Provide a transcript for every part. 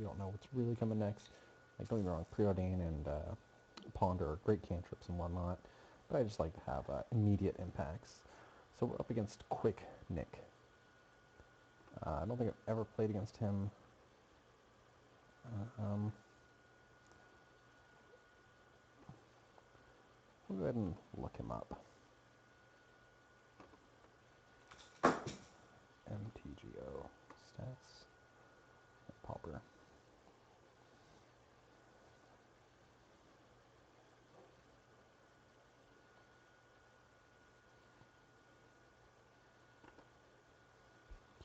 we don't know what's really coming next. Like, don't get me wrong, Preordain and Ponder are great cantrips and whatnot, but I just like to have immediate impacts. So we're up against Quick Nick. I don't think I've ever played against him. We'll go ahead and look him up. MTGO stats. Pauper.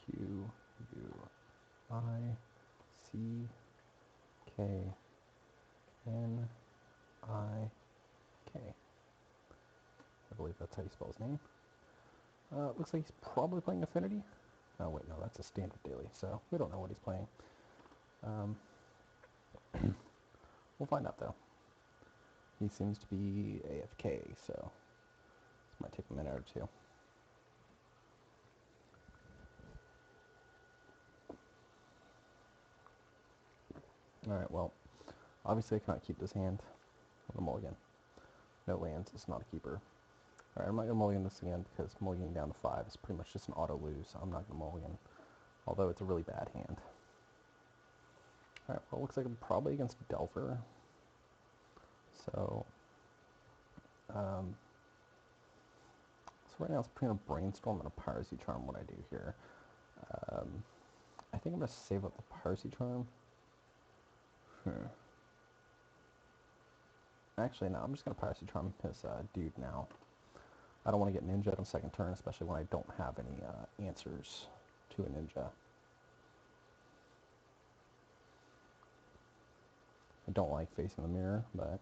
Q-U-I-C-K-N-I-K. I believe that's how you spell his name. Looks like he's probably playing Affinity. Oh wait, no, that's a standard daily, so we don't know what he's playing. We'll find out though. He seems to be AFK, so this might take a minute or two. Alright, well, obviously I cannot keep this hand on the mulligan. No lands, it's not a keeper. Alright, I'm not going to mulligan this again because mulliganing down to 5 is pretty much just an auto lose. I'm not going to mulligan, although it's a really bad hand. Alright, well, it looks like I'm probably against Delver. So right now it's between a Brainstorm and a Piracy Charm, what I do here. I think I'm going to save up the Piracy Charm. Actually, no, I'm just going to Piracy Charm his dude now. I don't want to get Ninja on second turn, especially when I don't have any answers to a Ninja. I don't like facing the mirror, but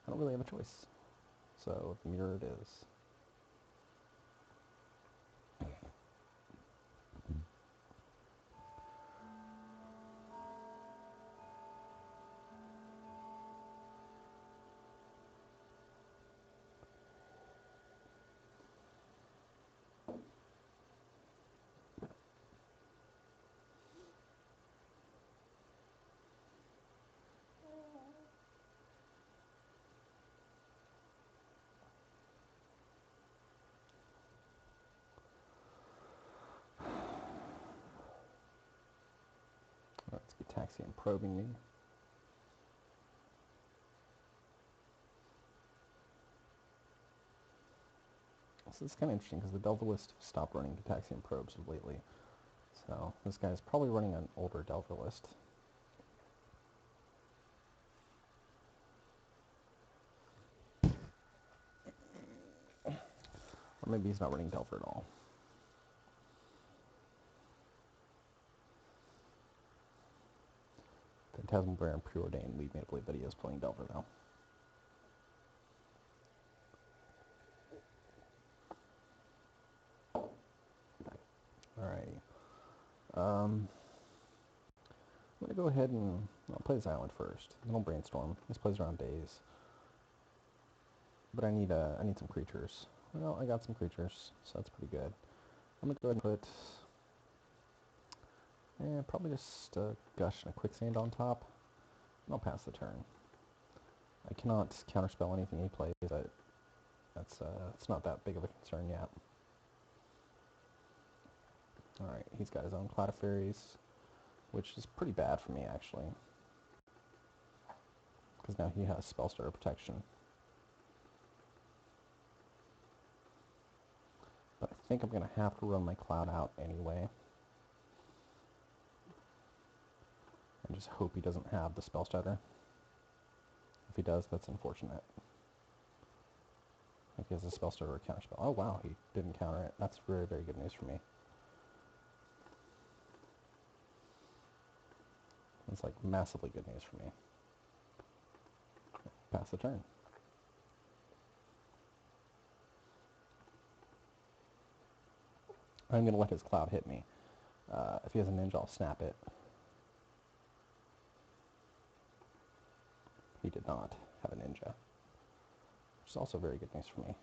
I don't really have a choice. So the mirror it is. Let's get Taxian probing me. So it's kind of interesting because the Delver list stopped running Gitaxian probes lately. So this guy's probably running an older Delver list. Or maybe he's not running Delver at all. Phantasmal Bear and Preordain lead me to believe that he is playing Delver though. Alrighty. I'm going to go ahead and I'll play this island first. There's no Brainstorm. This plays around days. But I need some creatures. Well, I got some creatures, so that's pretty good. I'm going to go ahead and put probably just a Gush and a Quicksand on top. And I'll pass the turn. I cannot counterspell anything he plays, but that's it's not that big of a concern yet. Alright, he's got his own Cloud of Fairies, which is pretty bad for me, actually. Because now he has Spellstarter protection. But I think I'm going to have to run my Cloud out anyway. And just hope he doesn't have the Spellstarter. If he does, that's unfortunate. Like he has a Spellstarter or a Counterspell. Oh wow, he didn't counter it. That's very, very good news for me. It's like massively good news for me. Pass the turn. I'm going to let his Cloud hit me. If he has a Ninja, I'll snap it. He did not have a Ninja, which is also very good news for me.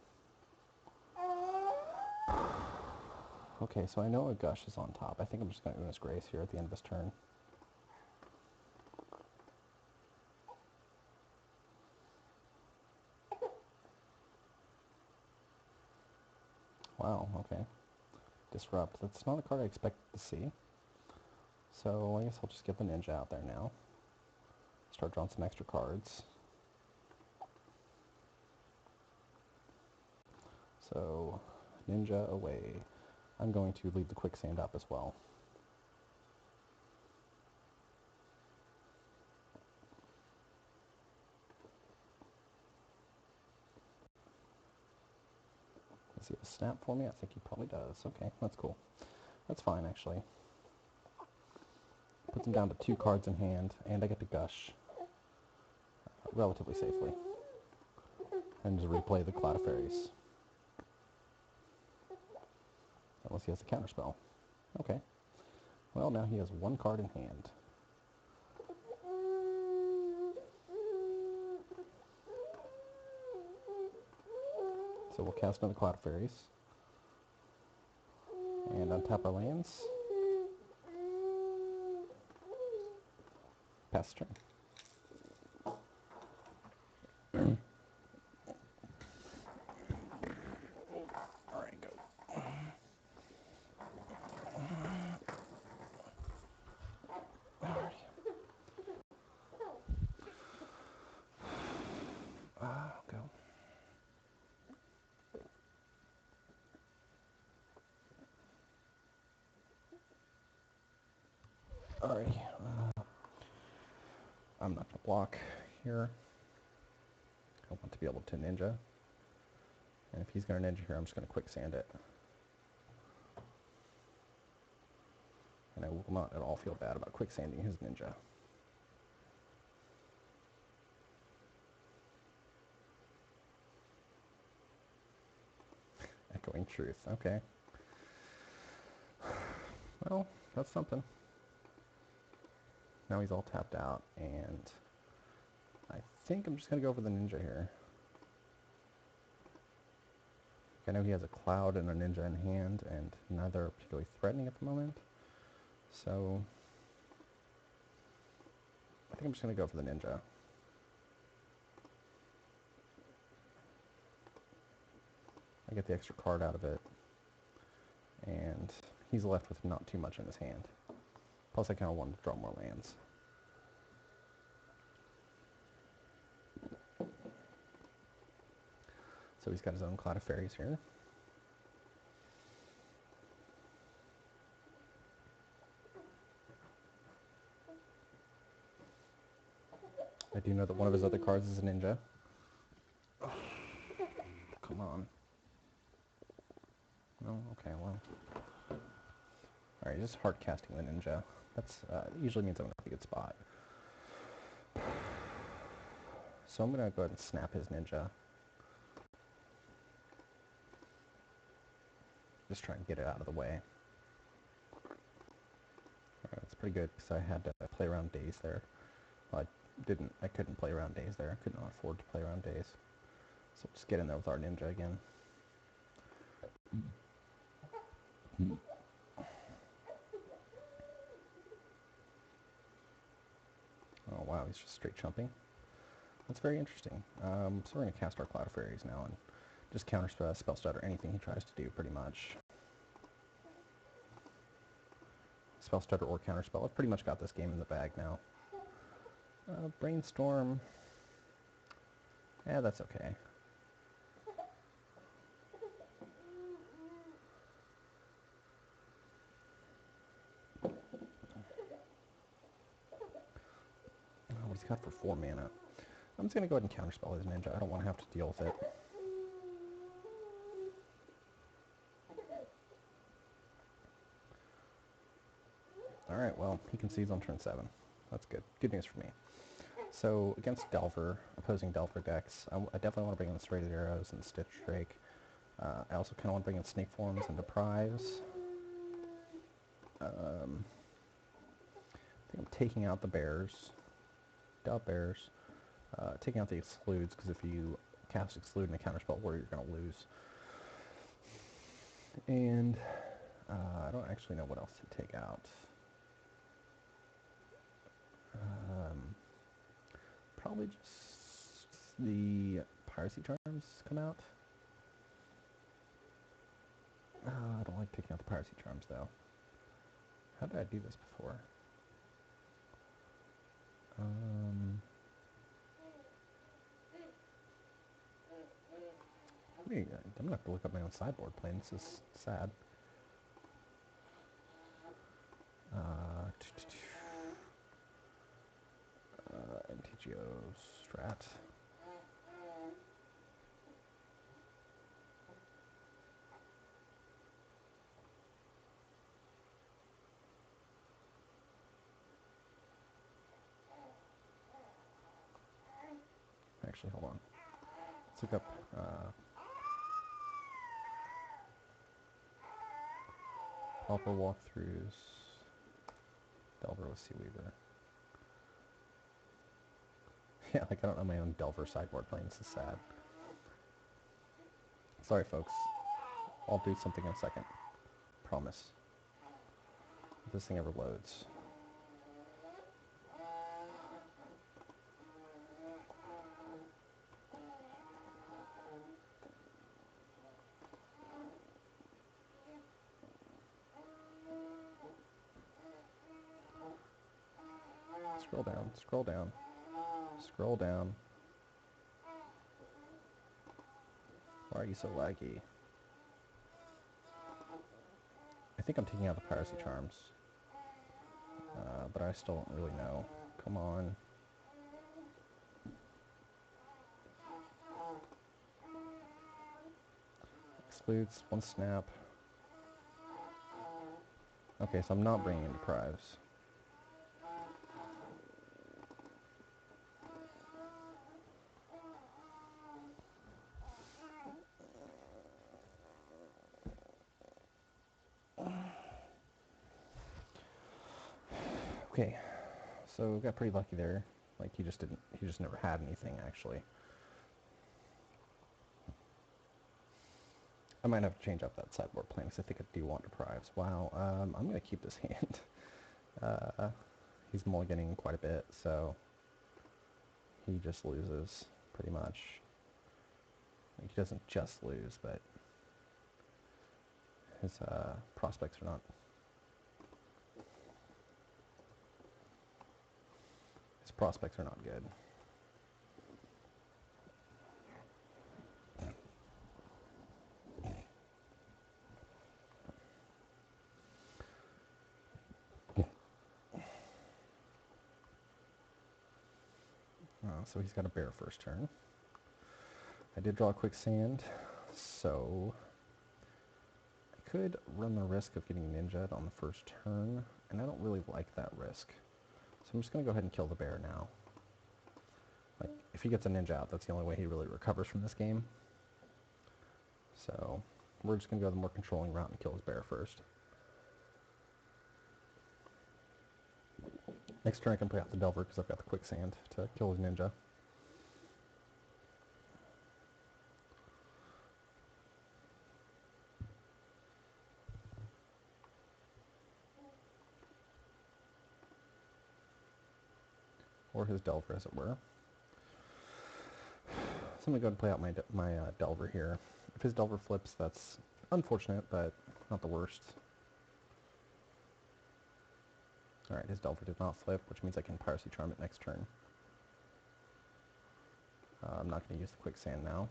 Okay, so I know a Gush is on top. I think I'm just going to Una's Grace here at the end of his turn. Wow, okay. Disrupt. That's not a card I expected to see. So I guess I'll just get the ninja out there now. Start drawing some extra cards. So, ninja away. I'm going to leave the quicksand up as well. Does he have a snap for me? I think he probably does. Okay, that's cool. That's fine, actually. Puts him down to 2 cards in hand, and I get to gush relatively safely. And just replay the Cloud of Fairies. Unless he has a counterspell. Okay. Well, now he has 1 card in hand. So we'll cast another Cloud of Fairies. And untap our lands. Pass turn. Alright, go. Go. Alright. I'm not going to block here. I want to be able to ninja. And if he's going to ninja here, I'm just going to quicksand it. And I will not at all feel bad about quicksanding his ninja. Echoing Truth, okay. Well, that's something. Now he's all tapped out, and I think I'm just going to go for the ninja here. I know he has a cloud and a ninja in hand, and neither are particularly threatening at the moment. So I think I'm just going to go for the ninja. I get the extra card out of it, and he's left with not too much in his hand. Plus I kind of wanted to draw more lands. So he's got his own Cloud of Fairies here. I do know that one of his other cards is a ninja. Oh, come on. Oh, okay, well. Alright, just hard casting the ninja. That's usually means I'm in a pretty good spot. So I'm going to go ahead and snap his ninja. Just try and get it out of the way. Alright, that's pretty good because I had to play around days there. Well, I couldn't play around days there. I could not afford to play around days. So just get in there with our ninja again. Oh wow, he's just straight chumping. That's very interesting. So we're going to cast our Cloud of Fairies now and just counter spell stutter anything he tries to do, pretty much. Spell stutter or counterspell. I've pretty much got this game in the bag now. Brainstorm. Yeah, that's okay. Oh, what he's got for 4 mana. I'm just going to go ahead and counterspell his ninja. I don't want to have to deal with it. Alright, well, he concedes on turn 7. That's good. Good news for me. So, against Delver, opposing Delver decks, I definitely want to bring in the Serrated Arrows and Stitch Drake. I also kind of want to bring in Snake Forms and Deprives. I think I'm taking out the Bears. Doubt Bears. Taking out the Excludes, because if you cast Exclude in a counterspell warrior, you're going to lose. And I don't actually know what else to take out. Probably just the Piracy Charms come out. I don't like taking out the piracy charms though. How did I do this before? I'm gonna have to look up my own sideboard plan. This is sad. MTGO strat. Actually, hold on. Let's look up Pauper Walkthroughs. Delver with Cweaver. Yeah, like I don't know my own Delver sideboard plan. This is sad. Sorry, folks. I'll do something in a second. Promise. If this thing ever loads. Scroll down, scroll down, scroll down. Why are you so laggy? I think I'm taking out the piracy charms. But I still don't really know. Come on. Excludes, one snap. Okay, so I'm not bringing in deprives. Okay, so we got pretty lucky there. Like he just never had anything actually. I might have to change up that sideboard plan because I think I do want deprives. Wow, I'm gonna keep this hand. He's mulliganing quite a bit, so he just loses pretty much. He doesn't just lose, but his prospects are not. His prospects are not good. So he's got a bear first turn. I did draw a quicksand, so I could run the risk of getting ninja'd on the first turn, and I don't really like that risk. So I'm just going to go ahead and kill the bear now. Like, if he gets a ninja out, that's the only way he really recovers from this game. So we're just going to go the more controlling route and kill his bear first. Next turn I can play out the Delver because I've got the quicksand to kill his ninja. Or his Delver, as it were. So I'm going to go ahead and play out my Delver here. If his Delver flips, that's unfortunate, but not the worst. Alright, his Delver did not flip, which means I can Piracy Charm it next turn. I'm not going to use the quicksand now.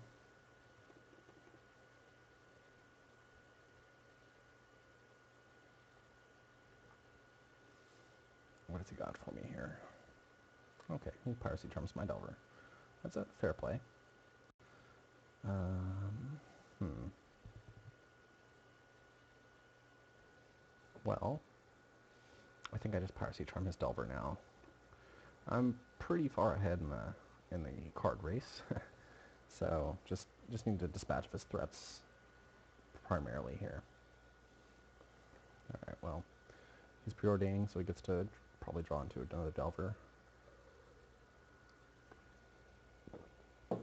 What has he got for me here? Okay, he Piracy Charms my Delver. That's a fair play. Well, I think I just Piracy Charm his Delver now. I'm pretty far ahead in the card race, so just need to dispatch of his threats primarily here. Alright, well, he's preordaining, so he gets to probably draw into another Delver. So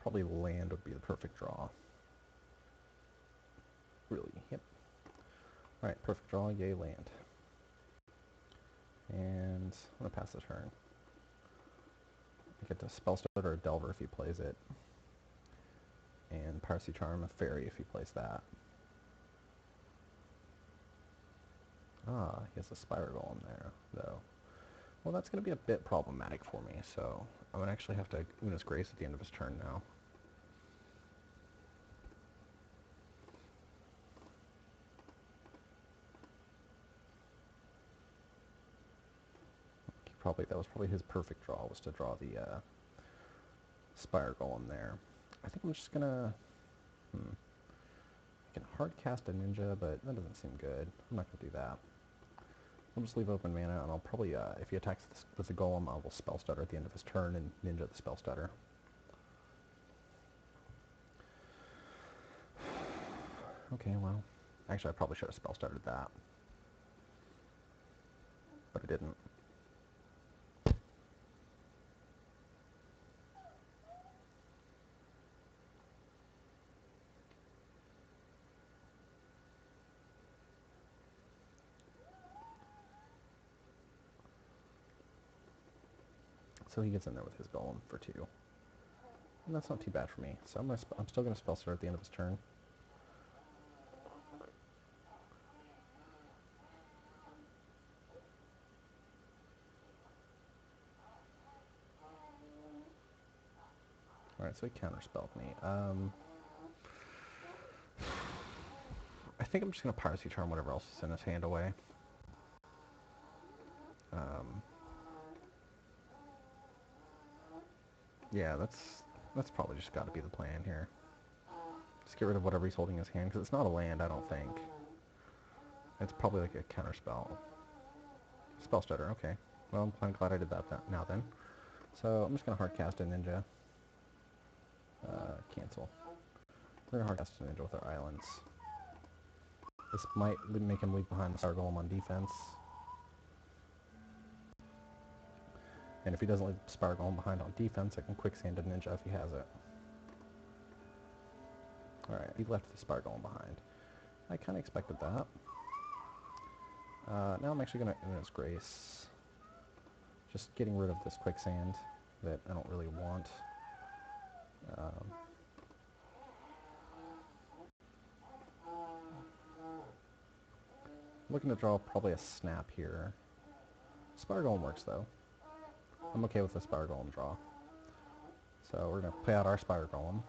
probably land would be the perfect draw. Really, yep. Alright, perfect draw, yay land. And I'm going to pass the turn. I get to Spellstutter or Delver if he plays it. and Piracy Charm a fairy if he plays that. Ah, he has a Spire Golem there, though. Well, that's going to be a bit problematic for me, so I'm going to actually have to Una's Grace at the end of his turn now. That was probably his perfect draw, was to draw the Spire Golem there. I think I'm just going to... I can hard cast a ninja, but that doesn't seem good. I'm not going to do that. I'll just leave open mana, and I'll probably, if he attacks with the golem, I will Spell Stutter at the end of his turn and ninja the Spell Stutter. Okay, well, actually I probably should have Spell Stuttered that. But I didn't. So he gets in there with his golem for 2. And that's not too bad for me. So I'm still going to Spell Stutter at the end of his turn. Alright, so he counterspelled me. I think I'm just going to Piracy Charm whatever else is in his hand away. Yeah, that's probably just got to be the plan here. Just get rid of whatever he's holding in his hand, because it's not a land, I don't think. It's probably like a counterspell. Spell Stutter, okay. Well, I'm glad I did that now then. So I'm just going to hardcast a ninja. Cancel. We're going to hardcast a ninja with our islands. This might make him leave behind the Spire Golem on defense. And if he doesn't leave the Spire Golem behind on defense, I can quicksand a ninja if he has it. Alright, he left the Spire Golem behind. I kind of expected that. Now I'm actually going to Una's Grace. Just getting rid of this quicksand that I don't really want. Looking to draw probably a snap here. Spire Golem works though. I'm okay with the Spire Golem draw. So we're going to play out our Spire Golem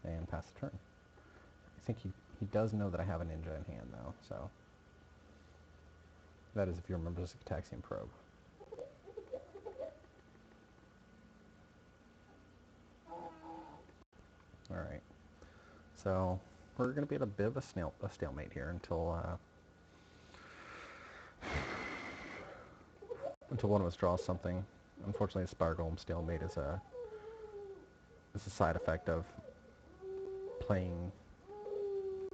and pass the turn. I think he does know that I have a ninja in hand though, so... That is if you remember this Ataxian Probe. Alright. So, we're going to be at a bit of a stalemate here until one of us draws something. Unfortunately, a Spire Golem stalemate is a side effect of playing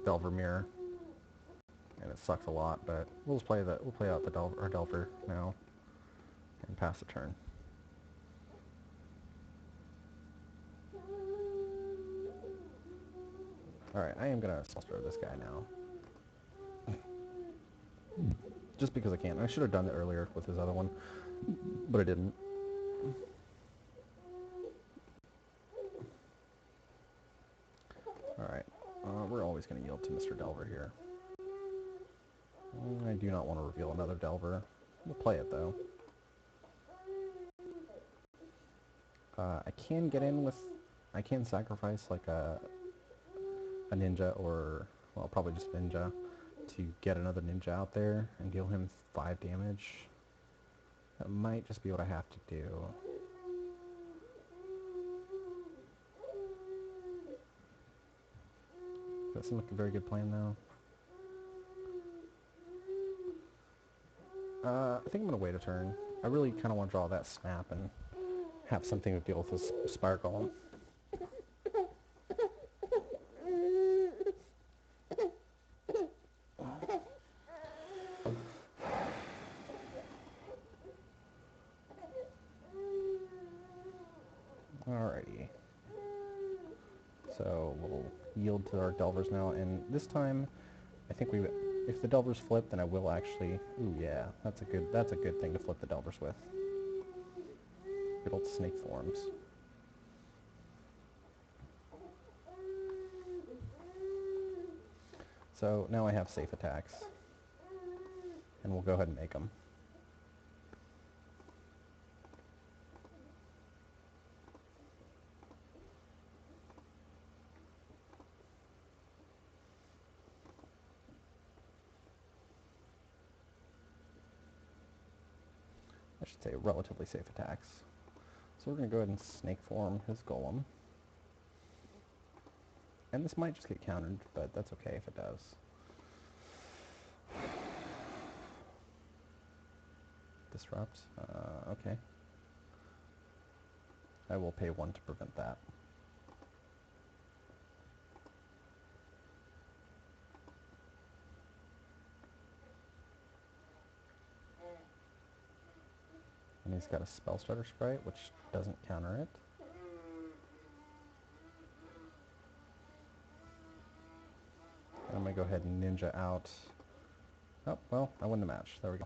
Delver Mirror, and it sucks a lot. But we'll play out our Delver now and pass the turn. Alright, I am going to Spell Stutter this guy now. Just because I can. I should have done it earlier with his other one, but I didn't. Alright, we're always going to yield to Mr. Delver here. I do not want to reveal another Delver. We'll play it though. I can get in with... I can sacrifice like a ninja, or... well, probably just ninja, to get another ninja out there and deal him 5 damage. That might just be what I have to do. That seems like a very good plan though. I think I'm going to wait a turn. I really kind of want to draw that snap and have something to deal with this Spire Golem. Alrighty. So we'll yield to our Delvers now, and this time I think if the Delvers flip, then I will actually... Ooh, yeah, that's a good thing to flip the Delvers with. Good old snake forms. So now I have safe attacks, and we'll go ahead and make them. I should say relatively safe attacks. So we're going to go ahead and snake form his golem. And this might just get countered, but that's okay if it does. Disrupt. Okay. I will pay 1 to prevent that. And he's got a spell starter sprite, which doesn't counter it. I'm going to go ahead and ninja out. Oh, well, I win the match. There we go.